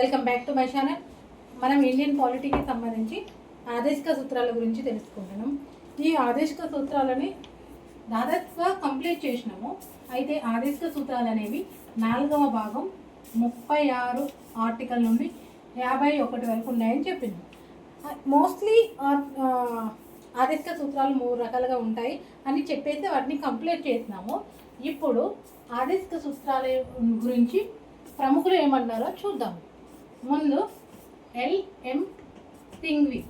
Welcome back to my channel. మనం Indian పాలిటీకి సంబంధించి ఆదేశిక సూత్రాల గురించి తెలుసుకుంటున్నాం. ఈ ఆదేశిక సూత్రాలని దాదాపుగా కంప్లీట్ చేసినాము. అయితే ఆదేశిక సూత్రాలు అనేవి 4వ భాగం 36 ఆర్టికల్ నుండి 51 వరకు ఉన్నాయని చెప్పింది. మోస్ట్లీ ఆదేశిక సూత్రాలు 3 రకాలుగా ఉంటాయి అని చెప్పేసి వాటిని కంప్లీట్ చేసినాము. ఇప్పుడు ఆదేశిక సూత్రాల గురించి ప్రముఖులు ఏమన్నారో చూద్దాం. ముందు ఎల్ఎం సింఘ్వి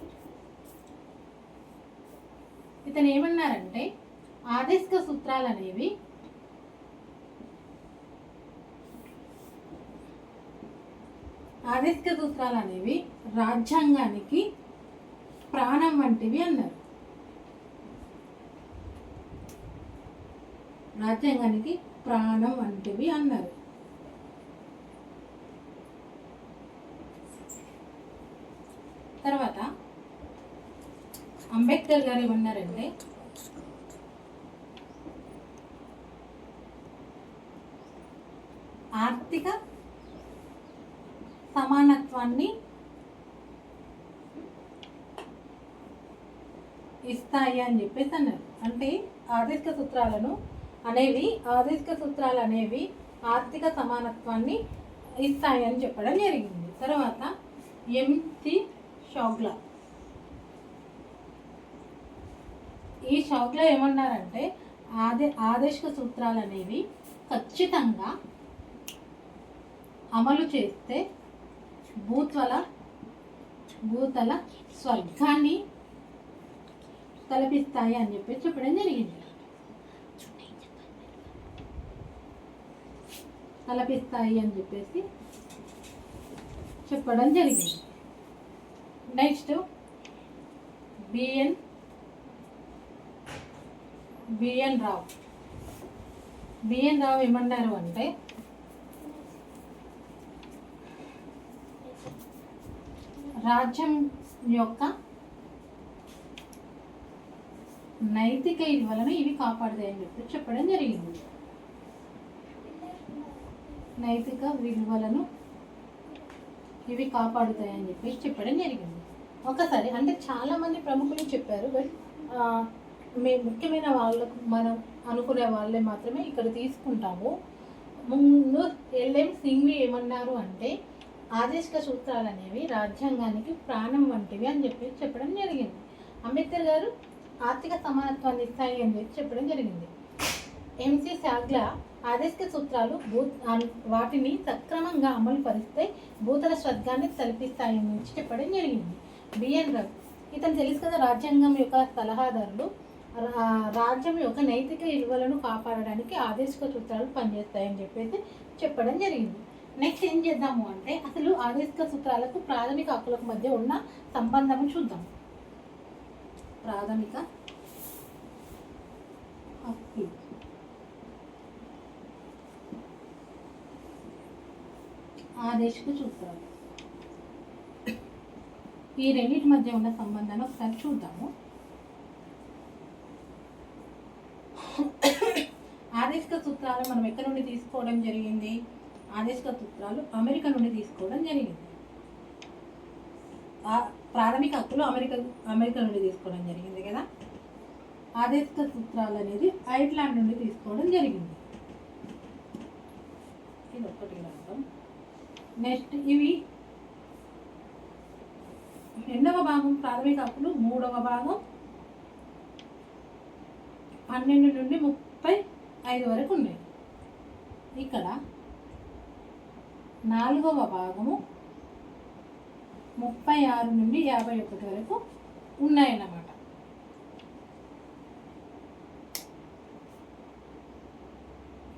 ఇతను ఏమన్నారంటే ఆదేశిక సూత్రాలు అనేవి రాజ్యాంగానికి ప్రాణం వంటివి అన్నారు. రాజ్యాంగానికి ప్రాణం వంటివి అన్నారు. తర్వాత అంబేద్కర్ గారు ఏమన్నారంటే ఆర్థిక సమానత్వాన్ని ఇస్తాయి అని చెప్పేసి అన్నారు. అంటే ఆదేశిక సూత్రాలు అనేవి ఆర్థిక సమానత్వాన్ని ఇస్తాయి అని చెప్పడం జరిగింది. తర్వాత ఎంసి షాగ్లా ఏమన్నారంటే ఆదేశిక సూత్రాలు అనేవి ఖచ్చితంగా అమలు చేస్తే భూతల స్వర్గాన్ని తలపిస్తాయి అని చెప్పేసి చెప్పడం జరిగింది. నెక్స్ట్ బిఎన్ రావు ఏమన్నారు అంటే రాజ్యం యొక్క నైతిక విలువలను ఇవి కాపాడుతాయని చెప్పి చెప్పడం జరిగింది. నైతిక విలువలను ఇవి కాపాడుతాయని చెప్పి చెప్పడం జరిగింది. ఒకసారి అంటే చాలామంది ప్రముఖులు చెప్పారు, బట్ ముఖ్యమైన వాళ్ళకు మనం అనుకునే వాళ్ళే మాత్రమే ఇక్కడ తీసుకుంటాము. ముందు ఎల్ఎం సింఘ్వి ఏమన్నారు అంటే ఆదేశిక సూత్రాలు అనేవి రాజ్యాంగానికి ప్రాణం వంటివి అని చెప్పి చెప్పడం జరిగింది. అంబేద్కర్ గారు ఆర్థిక సమానత్వాన్ని ఇస్తాయి అని చెప్పి చెప్పడం జరిగింది. ఎంసి షాగ్లా ఆదేశిక సూత్రాలు వాటిని సక్రమంగా అమలు పరిస్తే భూతల స్వర్గాన్ని తలపిస్తాయని చెప్పడం జరిగింది. బిఎన్ రావు ఇతను తెలుసు కదా, రాజ్యాంగం యొక్క సలహాదారులు. రాజ్యం యొక్క నైతిక విలువలను కాపాడడానికి ఆదేశిక సూత్రాలు పనిచేస్తాయని చెప్పేసి చెప్పడం జరిగింది. నెక్స్ట్ ఏం చేద్దాము అంటే అసలు ఆదేశిక సూత్రాలకు ప్రాథమిక హక్కులకు మధ్య ఉన్న సంబంధం చూద్దాం. ప్రాథమిక హక్కు ఆదేశిక సూత్రాలు ఈ రెండింటి మధ్య ఉన్న సంబంధాన్ని ఒకసారి చూద్దాము. ఆదేశిక సూత్రాలు మనం ఎక్కడి నుండి తీసుకోవడం జరిగింది? ఆదేశిక సూత్రాలు అమెరికా నుండి తీసుకోవడం జరిగింది. ప్రాథమిక హక్కులు అమెరికా నుండి తీసుకోవడం జరిగింది కదా. ఆదేశిక సూత్రాలు అనేది ఐర్లాండ్ నుండి తీసుకోవడం జరిగింది. ఇది ఒక్కటి రాద్దాం. నెక్స్ట్ ఇవి 2వ భాగం ప్రాథమిక హక్కులు, 3వ భాగం 12 నుండి 35 వరకు ఉన్నాయి. ఇక్కడ 4వ భాగము 36 నుండి 51 వరకు ఉన్నాయన్నమాట.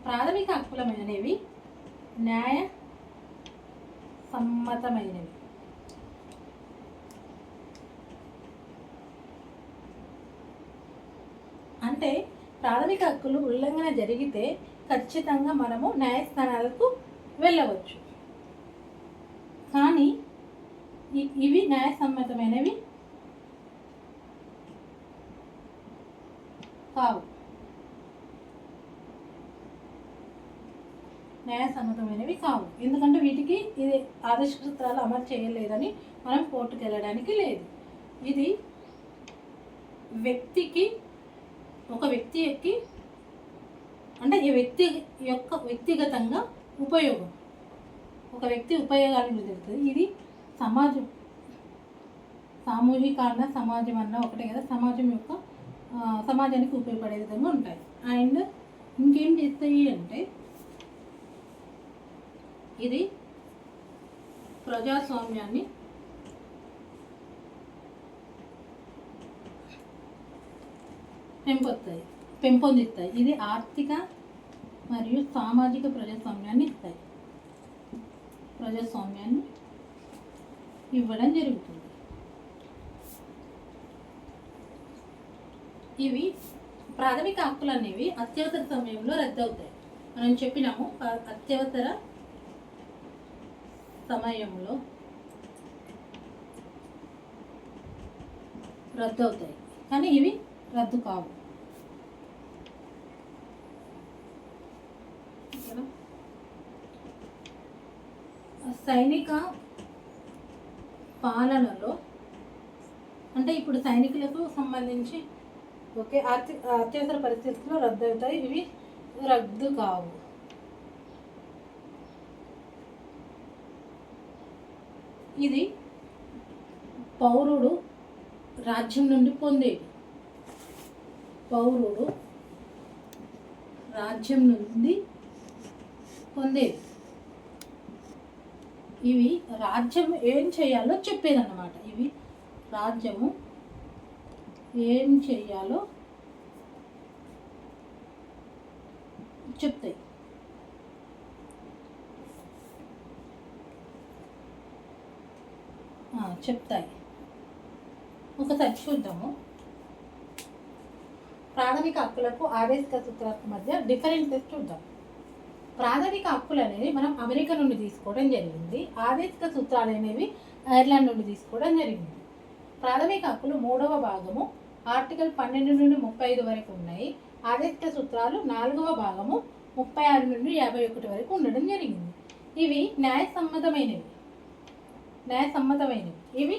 ప్రాథమిక హక్కులమైనవి న్యాయ సమ్మతమైనవి. అంటే ప్రాథమిక హక్కులు ఉల్లంఘన జరిగితే ఖచ్చితంగా మనము న్యాయస్థానాలకు వెళ్ళవచ్చు. కానీ ఇవి న్యాయసమ్మతమైనవి కావు. న్యాయసమ్మతమైనవి కావు. ఎందుకంటే వీటికి ఇది ఆదేశ సూత్రాలు అమలు చేయలేదని మనం కోర్టుకు వెళ్ళడానికి లేదు. ఇది ఒక వ్యక్తికి అంటే ఈ వ్యక్తి యొక్క వ్యక్తిగతంగా ఉపయోగం, ఒక వ్యక్తి ఉపయోగానికి జరుగుతుంది. ఇది సామూహికాన్న సమాజం అన్న ఒకటే కదా, సమాజానికి ఉపయోగపడే విధంగా ఉంటాయి. అండ్ ఇంకేం చేస్తాయి అంటే ఇది ప్రజాస్వామ్యాన్ని పెంపొందిస్తాయి. ఇది ఆర్థిక మరియు సామాజిక ప్రజాస్వామ్యాన్ని ఇవ్వడం జరుగుతుంది. ఇవి ప్రాథమిక హక్కులు అనేవి అత్యవసర సమయంలో రద్దవుతాయి. మనం చెప్పినాము అత్యవసర సమయంలో రద్దవుతాయి, కానీ ఇవి రద్దు కావు. సైనిక పాలనలో అంటే ఇప్పుడు సైనికులకు సంబంధించి అత్యవసర పరిస్థితుల్లో రద్దు అవుతాయి, ఇవి రద్దు కావు. ఇది పౌరుడు రాజ్యం నుండి పొందేది. ఇవి రాజ్యం ఏం చేయాలో చెప్పేదన్నమాట. ఇవి రాజ్యము ఏం చేయాలో చెప్తాయి. ఒకసారి చూద్దాము. ప్రాథమిక హక్కులకు ఆదేశిక సూత్రాలకు మధ్య డిఫరెన్సెస్ చూద్దాం. ప్రాథమిక హక్కులు అనేవి మనం అమెరికా నుండి తీసుకోవడం జరిగింది. ఆదేశిక సూత్రాలు అనేవి ఐర్లాండ్ నుండి తీసుకోవడం జరిగింది. ప్రాథమిక హక్కులు 3వ భాగము ఆర్టికల్ 12 నుండి 35 వరకు ఉన్నాయి. ఆదేశిక సూత్రాలు 4వ భాగము 36 నుండి 51 వరకు ఉండడం జరిగింది. ఇవి న్యాయసమ్మతమైనవి. ఇవి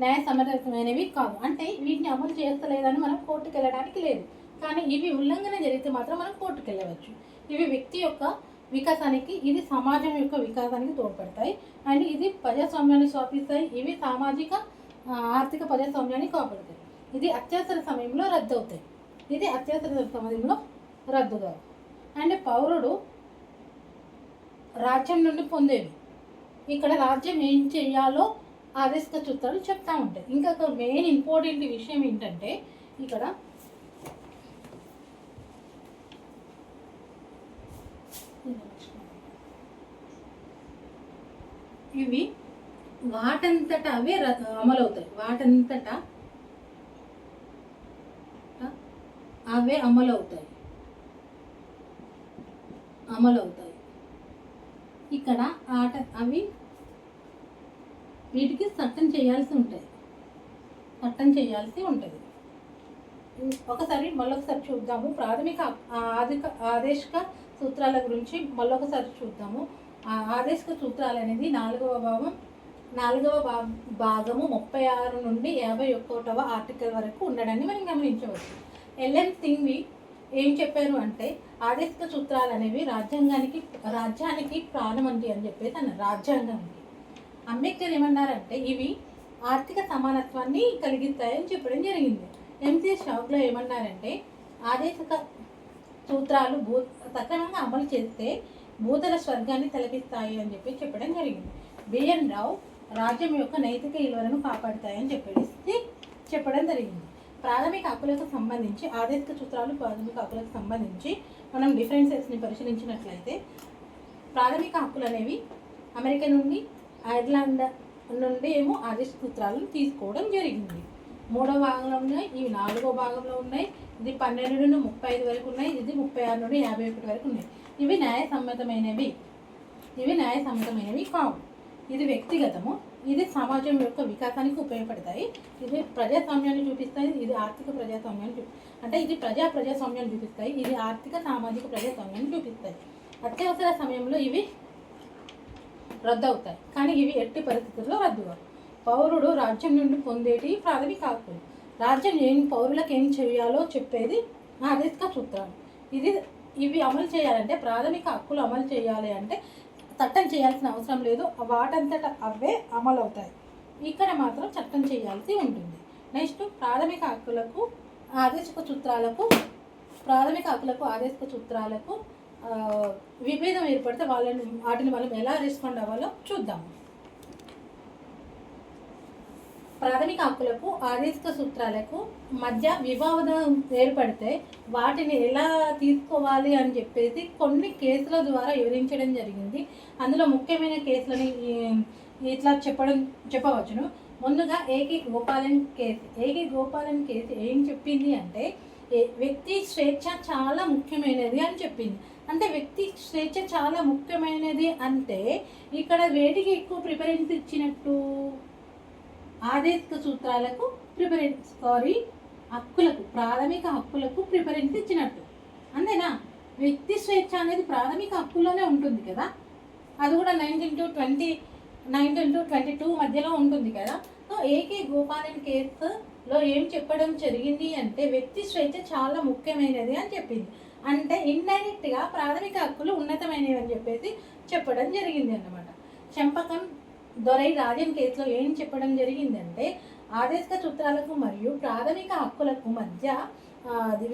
న్యాయసమ్మతమైనవి కాదు. అంటే వీటిని అమలు చేస్తలేదని మనం కోర్టుకు వెళ్ళడానికి లేదు, కానీ ఇవి ఉల్లంఘన జరిగితే మాత్రం మనం కోర్టుకు వెళ్ళవచ్చు. ఇవి వ్యక్తి యొక్క వికాసానికి, ఇది సమాజం యొక్క వికాసానికి తోడ్పడతాయి. అండ్ ఇది ప్రజాస్వామ్యాన్ని స్థాపిస్తాయి. ఇవి సామాజిక ఆర్థిక ప్రజాస్వామ్యాన్ని కాపాడుతాయి. ఇది అత్యవసర సమయంలో రద్దు కావు. అండ్ పౌరుడు రాజ్యం నుండి పొందేవి. ఇక్కడ రాజ్యం ఏం చేయాలో ఆదేశిక సూత్రాలు చెప్తా ఉంటాయి. ఇంకా మెయిన్ ఇంపార్టెంట్ విషయం ఏంటంటే ఇక్కడ ఇవి వాటంతటా అవే అమలవుతాయి. అమలవుతాయి. ఇక్కడ అవి వీటికి చట్టం చేయాల్సి ఉంటుంది. మళ్ళొకసారి చూద్దాము. ప్రాథమిక ఆదేశిక సూత్రాల గురించి మళ్ళొకసారి చూద్దాము. ఆదేశిక సూత్రాలు అనేది 4వ భాగము 36 నుండి 51వ ఆర్టికల్ వరకు ఉండడాన్ని మనం గమనించవచ్చు. ఎల్ఎన్ సింగ్వి ఏం చెప్పారు అంటే ఆదేశిక సూత్రాలు అనేవి రాజ్యానికి ప్రాణమంతి అని చెప్పేసి అన్నారు. రాజ్యాంగానికి అంబేద్కర్ ఏమన్నారంటే ఇవి ఆర్థిక సమానత్వాన్ని కలిగిస్తాయని చెప్పడం జరిగింది. ఎంసీఎస్ షాక్లో ఏమన్నారంటే ఆదేశిక సూత్రాలు సక్రమంగా అమలు చేస్తే భూతల స్వర్గాన్ని తలపిస్తాయి అని చెప్పడం జరిగింది. బిఎన్ రావు రాజ్యం యొక్క నైతిక విలువలను కాపాడుతాయని చెప్పడం జరిగింది. ప్రాథమిక హక్కులకు సంబంధించి ఆదేశిక సూత్రాలు ప్రాథమిక హక్కులకు సంబంధించి మనం డిఫరెన్సెస్ని పరిశీలించినట్లయితే ప్రాథమిక హక్కులు అనేవి అమెరికా నుండి, ఐర్లాండ్ నుండి ఏమో ఆదేశిక సూత్రాలను తీసుకోవడం జరిగింది. 3వ భాగంలో ఉన్నాయి, ఇవి 4వ భాగంలో ఉన్నాయి. ఇది 12 నుండి 35 వరకు ఉన్నాయి, ఇది 36 నుండి 51 వరకు ఉన్నాయి. ఇవి న్యాయసమ్మతమైనవి కావు. ఇది వ్యక్తిగతము, ఇది సమాజం యొక్క వికాసానికి ఉపయోగపడతాయి. ఇది ప్రజాస్వామ్యాన్ని చూపిస్తాయి, ఇది ఆర్థిక ప్రజాస్వామ్యాన్ని అంటే ఇది ప్రజాస్వామ్యాన్ని చూపిస్తాయి, ఇది ఆర్థిక సామాజిక ప్రజాస్వామ్యాన్ని చూపిస్తాయి. అత్యవసర సమయంలో ఇవి రద్దు అవుతాయి, కానీ ఇవి ఎట్టి పరిస్థితుల్లో రద్దు కావు. పౌరుడు రాజ్యం నుండి పొందేటి ప్రాథమిక హక్కులు. రాజ్యం పౌరులకు ఏం చేయాలో చెప్పేది ఆదేశిక సూత్రాలు. ఇవి అమలు చేయాలంటే, ప్రాథమిక హక్కులు అమలు చేయాలి అంటే చట్టం చేయాల్సిన అవసరం లేదు, వాటంతట అవే అమలు అవుతాయి. ఇక్కడ మాత్రం చట్టం చేయాల్సి ఉంటుంది. నెక్స్ట్ ప్రాథమిక హక్కులకు ఆదేశిక సూత్రాలకు విభేదం ఏర్పడితే వాటిని మనం ఎలా రెస్పాండ్ అవ్వాలో చూద్దాం. ప్రాథమిక హక్కులకు ఆదేశిక సూత్రాలకు మధ్య వివాదం ఏర్పడితే వాటిని ఎలా తీసుకోవాలి అని చెప్పేసి కొన్ని కేసుల ద్వారా వివరించడం జరిగింది. అందులో ముఖ్యమైన కేసులని ఇట్లా చెప్పవచ్చును. ముందుగా ఏకి గోపాలన్ కేసు ఏం చెప్పింది అంటే, వ్యక్తి స్వేచ్ఛ చాలా ముఖ్యమైనది అని చెప్పింది. అంటే వ్యక్తి స్వేచ్ఛ చాలా ముఖ్యమైనది అంటే ఇక్కడ వేటికి ఎక్కువ ప్రిఫరెన్స్ ఇచ్చినట్టు? ఆదేశిక సూత్రాలకు ప్రాథమిక హక్కులకు ప్రిఫరెన్స్ ఇచ్చినట్టు. అంతేనా? వ్యక్తి స్వేచ్ఛ అనేది ప్రాథమిక హక్కుల్లోనే ఉంటుంది కదా, అది కూడా 19 to 22 మధ్యలో ఉంటుంది కదా. సో ఏకే గోపాలన్ కేసులో ఏం చెప్పడం జరిగింది అంటే, వ్యక్తి స్వేచ్ఛ చాలా ముఖ్యమైనది అని చెప్పింది. అంటే ఇండైరెక్ట్గా ప్రాథమిక హక్కులు ఉన్నతమైనవి అని చెప్పేసి చెప్పడం జరిగింది అన్నమాట. చెంపకం దొరై రాజన్ కేసులో ఏం చెప్పడం జరిగిందంటే, ఆదేశిక సూత్రాలకు మరియు ప్రాథమిక హక్కులకు మధ్య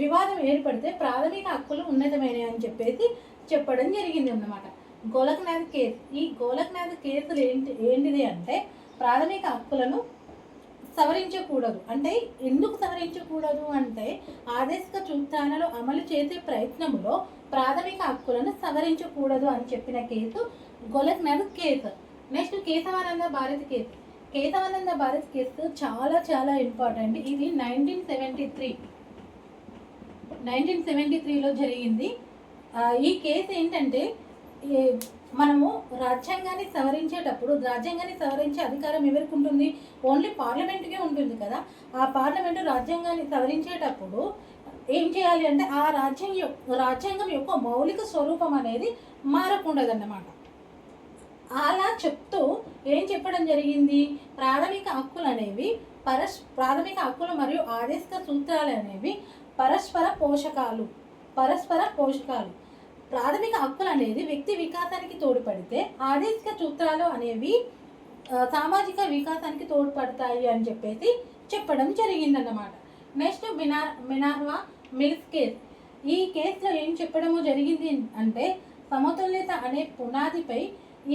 వివాదం ఏర్పడితే ప్రాథమిక హక్కులు ఉన్నతమైనవి అని చెప్పేసి చెప్పడం జరిగింది అన్నమాట. గోలక్నాథ్ కేసు. ఈ గోలక్నాథ్ కేసులు ఏంటిది అంటే, ప్రాథమిక హక్కులను సవరించకూడదు. అంటే ఎందుకు సవరించకూడదు అంటే, ఆదేశిక సూత్రాలను అమలు చేసే ప్రయత్నంలో ప్రాథమిక హక్కులను సవరించకూడదు అని చెప్పిన case Golaknath case. Next Keshavananda Bharati case. Keshavananda Bharati case చాలా చాలా ఇంపార్టెంట్. ఇది 1973లో జరిగింది. ఈ కేసు ఏంటంటే, మనము రాజ్యాంగాన్ని సవరించే అధికారం ఎవరికి ఉంటుంది? ఓన్లీ పార్లమెంట్కే ఉంటుంది కదా. ఆ పార్లమెంటు రాజ్యాంగాన్ని సవరించేటప్పుడు ఏం చేయాలి అంటే, ఆ రాజ్యాంగం యొక్క మౌలిక స్వరూపం అనేది మారకూడదన్నమాట. అలా చెప్తూ ఏం చెప్పడం జరిగింది? ప్రాథమిక హక్కులు మరియు ఆదేశిక సూత్రాలు అనేవి పరస్పర పోషకాలు. ప్రాథమిక హక్కులు అనేది వ్యక్తి వికాసానికి తోడ్పడితే, ఆదేశిక సూత్రాలు అనేవి సామాజిక వికాసానికి తోడ్పడతాయి అని చెప్పేసి చెప్పడం జరిగిందన్నమాట. Next Minerva Mills case. ఈ కేసులో ఏం చెప్పడము జరిగింది అంటే, సమతుల్యత అనే పునాదిపై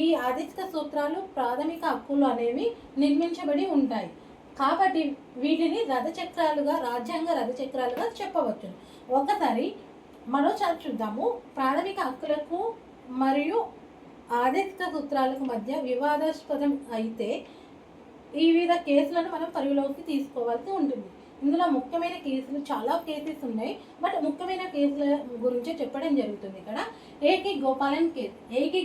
ఈ ఆదేశిక సూత్రాలు ప్రాథమిక హక్కులు అనేవి నిర్మించబడి ఉంటాయి. కాబట్టి వీటిని రాజ్యాంగ రథచక్రాలుగా చెప్పవచ్చు. ఒకసారి మరోసారి చూద్దాము. ప్రాథమిక హక్కులకు మరియు ఆదేశిక సూత్రాలకు మధ్య వివాదాస్పదం అయితే ఈ వివిధ కేసులను మనం పరిగణలోకి తీసుకోవాల్సి ఉంటుంది. ఇందులో ముఖ్యమైన కేసులు, చాలా కేసెస్ ఉన్నాయి, బట్ ముఖ్యమైన కేసుల గురించే చెప్పడం జరుగుతుంది ఇక్కడ. ఏకి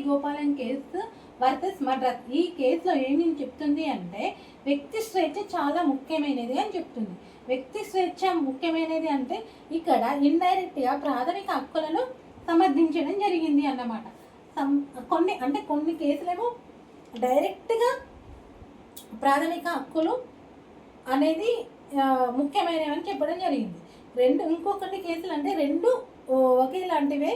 గోపాలన్ కేసు వర్సెస్ మద్రాస్. ఈ కేసులో ఏమి చెప్తుంది అంటే, వ్యక్తి స్వేచ్ఛ చాలా ముఖ్యమైనది అని చెప్తుంది. వ్యక్తి స్వేచ్ఛ ముఖ్యమైనది అంటే ఇక్కడ ఇండైరెక్ట్గా ప్రాథమిక హక్కులను సమర్థించడం జరిగింది అన్నమాట. కొన్ని కేసులేమో డైరెక్ట్గా ప్రాథమిక హక్కులు అనేది ముఖ్యమైనవి అని చెప్పడం జరిగింది. ఇంకొకటి కేసులు అంటే రెండు ఒకేలాంటివే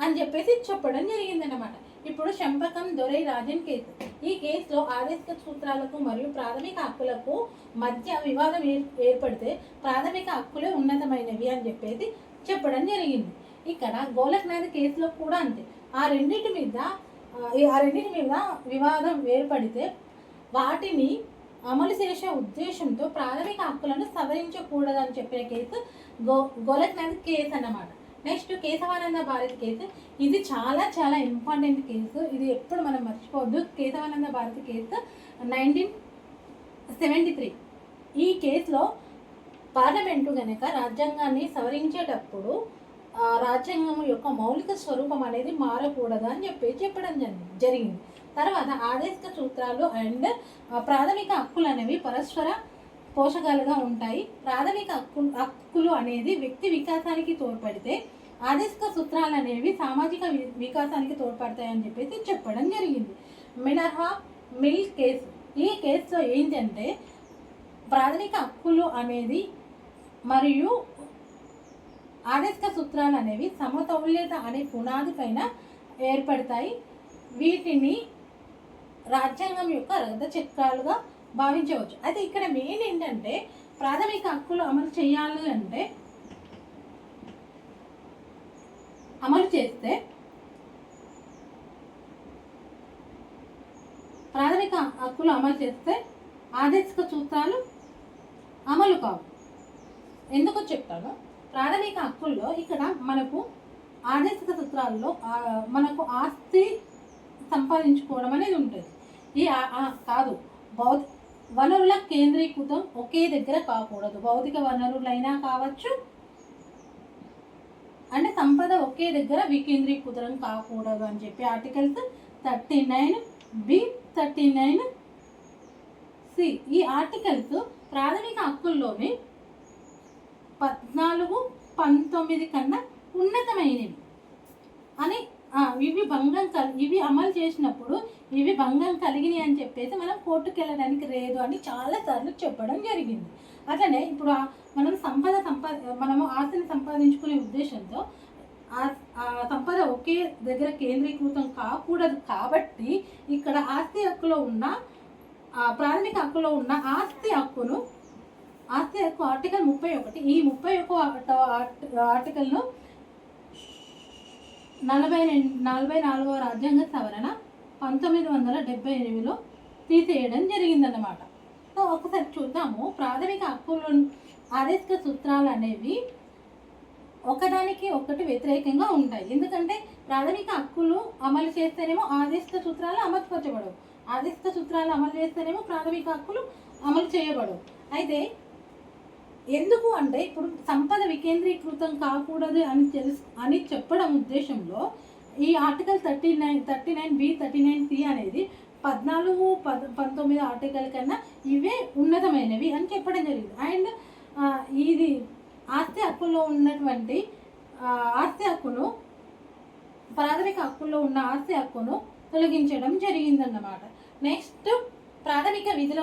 అని చెప్పేసి చెప్పడం జరిగింది అన్నమాట. ఇప్పుడు చెంపకం దొరై రాజన్ కేసు. ఈ కేసులో ఆదేశిక సూత్రాలకు మరియు ప్రాథమిక హక్కులకు మధ్య వివాదం ఏర్పడితే ప్రాథమిక హక్కులే ఉన్నతమైనవి అని చెప్పేసి చెప్పడం జరిగింది. ఇక్కడ గోలక్నాథ్ కేసులో కూడా అంతే. ఆ రెండింటి మీద వివాదం ఏర్పడితే వాటిని అమలు చేసే ఉద్దేశంతో ప్రాథమిక హక్కులను సవరించకూడదని చెప్పిన కేసు గోలక్నాథ్ కేసు అన్నమాట. Next Keshavananda Bharati case. ఇది చాలా చాలా ఇంపార్టెంట్ కేసు. ఇది ఎప్పుడు మనం మర్చిపోవద్దు. కేశవానంద భారతి కేసు 1973. ఈ కేసులో పార్లమెంటు కనుక రాజ్యాంగాన్ని సవరించేటప్పుడు రాజ్యాంగం యొక్క మౌలిక స్వరూపం అనేది మారకూడదు అని చెప్పడం జరిగింది. తర్వాత ఆదేశిక సూత్రాలు అండ్ ప్రాథమిక హక్కులు అనేవి పరస్పర పోషకాలుగా ఉంటాయి. ప్రాథమిక హక్కులు అనేది వ్యక్తి వికాసానికి తోడ్పడితే, ఆదేశిక సూత్రాలు అనేవి సామాజిక వికాసానికి తోడ్పడతాయని చెప్పేసి చెప్పడం జరిగింది. మినహా మిల్ కేసు, ఈ కేసులో ఏంటంటే ప్రాథమిక హక్కులు అనేది మరియు ఆదేశిక సూత్రాలు అనేవి సమతౌల్యత అనే పునాది పైన ఏర్పడతాయి. వీటిని రాజ్యాంగం యొక్క రథ చక్రాలుగా భావించవచ్చు. అయితే ఇక్కడ మెయిన్ ఏంటంటే ప్రాథమిక హక్కులు అమలు చేయాలి అంటే ప్రాథమిక హక్కులు అమలు చేస్తే ఆదేశిక సూత్రాలు అమలు కావు. ఎందుకో చెప్తాను. ప్రాథమిక హక్కుల్లో ఇక్కడ మనకు ఆదేశిక సూత్రాల్లో మనకు ఆస్తి సంపాదించుకోవడం అనేది ఉంటుంది. ఈ కాదు వనరుల కేంద్రీకృతం ఒకే దగ్గర కాకూడదు. భౌతిక వనరులైనా కావచ్చు, అంటే సంపద ఒకే దగ్గర వికేంద్రీకృతం కాకూడదు అని చెప్పి ఆర్టికల్స్ 39B 39C ఈ ఆర్టికల్స్ ప్రాథమిక హక్కుల్లోని 14, 19 కన్నా ఉన్నతమైనవి అని ఇవి అమలు చేసినప్పుడు ఇవి భంగం కలిగినాయి అని చెప్పేసి మనం కోర్టుకు వెళ్ళడానికి లేదు అని చాలాసార్లు చెప్పడం జరిగింది. అట్లనే ఇప్పుడు మనము ఆస్తిని సంపాదించుకునే ఉద్దేశంతో సంపద ఒకే దగ్గర కేంద్రీకృతం కాకూడదు. కాబట్టి ఇక్కడ ఆస్తి హక్కులో ఉన్న ప్రాథమిక హక్కులో ఉన్న ఆస్తి హక్కు ఆర్టికల్ 31, ఈ 31 ఆర్టికల్ను 44వ రాజ్యాంగ సవరణ 1978లో తీసేయడం జరిగిందన్నమాట. సో ఒకసారి చూద్దాము. ప్రాథమిక హక్కులు ఆదేశిక సూత్రాలు అనేవి ఒకదానికి ఒకటి వ్యతిరేకంగా ఉంటాయి. ఎందుకంటే ప్రాథమిక హక్కులు అమలు చేస్తేనేమో ఆదేశిక సూత్రాలు అమలుపరచబడవు, ఆదేశిక సూత్రాలు అమలు చేస్తేనేమో ప్రాథమిక హక్కులు అమలు చేయబడవు. అయితే ఎందుకు అంటే ఇప్పుడు సంపద వికేంద్రీకృతం కాకూడదు అని చెప్పడం ఉద్దేశంలో ఈ ఆర్టికల్ 39B 39C అనేది 14, 19 ఆర్టికల్ కన్నా ఇవే ఉన్నతమైనవి అని చెప్పడం జరిగింది. అండ్ ఇది ఆస్తి హక్కుల్లో ఉన్నటువంటి ఆస్తి హక్కును ప్రాథమిక హక్కుల్లో ఉన్న ఆస్తి హక్కును తొలగించడం జరిగిందన్నమాట. నెక్స్ట్ ప్రాథమిక విధుల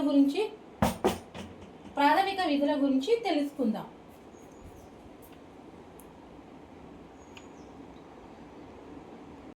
గురించి తెలుసుకుందాం.